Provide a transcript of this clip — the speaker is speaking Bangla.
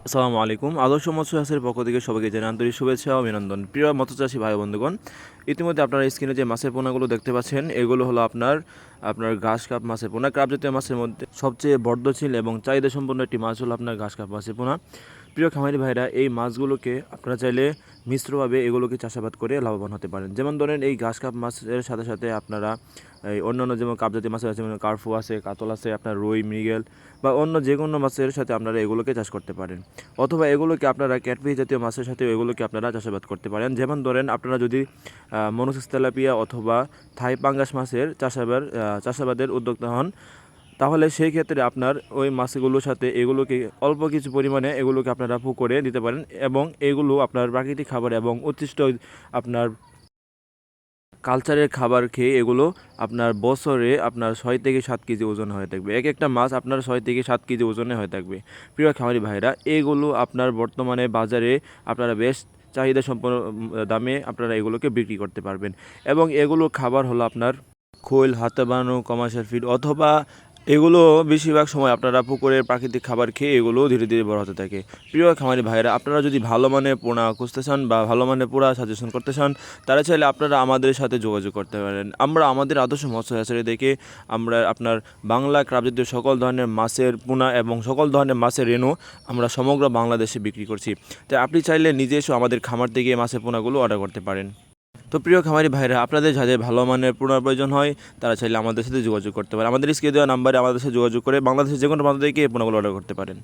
আসসালামু আলাইকুম। আদর্শ মৎস্য চাষের পক্ষ থেকে সবাইকে জানাই আন্তরিক শুভেচ্ছা ও অভিনন্দন। প্রিয় মৎস্যচাষী ভাই বন্ধুগণ, ইতিমধ্যে আপনারা স্ক্রিনে যে মাছের পোনাগুলো দেখতে পাচ্ছেন, এগুলো হলো আপনার ঘাস কাপ মাছের পোনা। ক্রাব জাতীয় মাছের মধ্যে সবচেয়ে বর্ধনশীল এবং চাহিদা সম্পন্ন একটি মাছ হলো আপনার ঘাস কাপ মাছের পোনা। প্রিয় খামারি ভাইরা, এই মাছগুলোকে আপনারা চাইলে মিশ্রভাবে এগুলোকে চাষাবাদ করে লাভবান হতে পারেন। যেমন ধরেন, এই ঘাস কাপ মাছের সাথে সাথে আপনারা এই অন্যান্য যেমন কাপ জাতীয় মাছ আছে, যেমন কার্ফু আছে, কাতল আছে, আপনার রুই, মৃগেল বা অন্য যে কোনো মাছের সাথে আপনারা এগুলোকে চাষ করতে পারেন। অথবা এগুলোকে আপনারা ক্যাটফিশ জাতীয় মাছের সাথে এগুলোকে আপনারা চাষাবাদ করতে পারেন। যেমন ধরেন, আপনারা যদি মনোসিস তেলাপিয়া অথবা থাই পাঙ্গাস মাছের চাষাবাদের উদ্যোক্তা হন, তাহলে সেই ক্ষেত্রে আপনার ওই মাছগুলোর সাথে এগুলোকে অল্প কিছু পরিমাণে এগুলোকে আপনারা পুকুরে দিতে পারেন এবং এগুলো আপনার প্রাকৃতিক খাবার এবং উচ্ছিষ্ট আপনার কালচারের খাবার খেয়ে এগুলো আপনার বছরে আপনার 6 থেকে 7 কেজি ওজন হয়ে থাকবে। এক একটা মাছ আপনার 6 থেকে 7 কেজি ওজনে হয়ে থাকবে। প্রিয় খামারি ভাইরা, এগুলো আপনার বর্তমানে বাজারে আপনারা বেশ চাহিদা সম্পন্ন দামে আপনারা এগুলোকে বিক্রি করতে পারবেন। এবং এগুলো খাবার হলো আপনার খৈল, হাতে বানানো কমার্শিয়াল ফিড, অথবা এগুলো বেশিরভাগ সময় আপনারা পুকুরের প্রাকৃতিক খাবার খেয়ে এগুলো ধীরে ধীরে বড় হতে থাকে। প্রিয় খামারি ভাইয়েরা, আপনারা যদি ভালো মানের পোনা খুঁজতে চান বা ভালো মানের পোনা সাজেশন করতে চান, তারা চাইলে আপনারা আমাদের সাথে যোগাযোগ করতে পারেন। আমরা আমাদের আদর্শ মৎস্য হ্যাচারি দেখে আমরা আপনার বাংলা ক্রাবজাতীয় সকল ধরনের মাছের পোনা এবং সকল ধরনের মাছের রেণু আমরা সমগ্র বাংলাদেশে বিক্রি করছি। তাই আপনি চাইলে নিজে এসে আমাদের খামার থেকে মাছের পোনাগুলো অর্ডার করতে পারেন। তো প্রিয় খামারি ভাইরা, আপনাদের যাদের ভালো মানের পোনার প্রয়োজন হয়, তারা চাইলে আমাদের সাথে যোগাযোগ করতে পারে। আমাদের স্ক্রিনে দেওয়া নাম্বারে আমাদের সাথে যোগাযোগ করে বাংলাদেশের যে কোনো প্রান্ত থেকে এই পোনাগুলো অর্ডার করতে পারেন।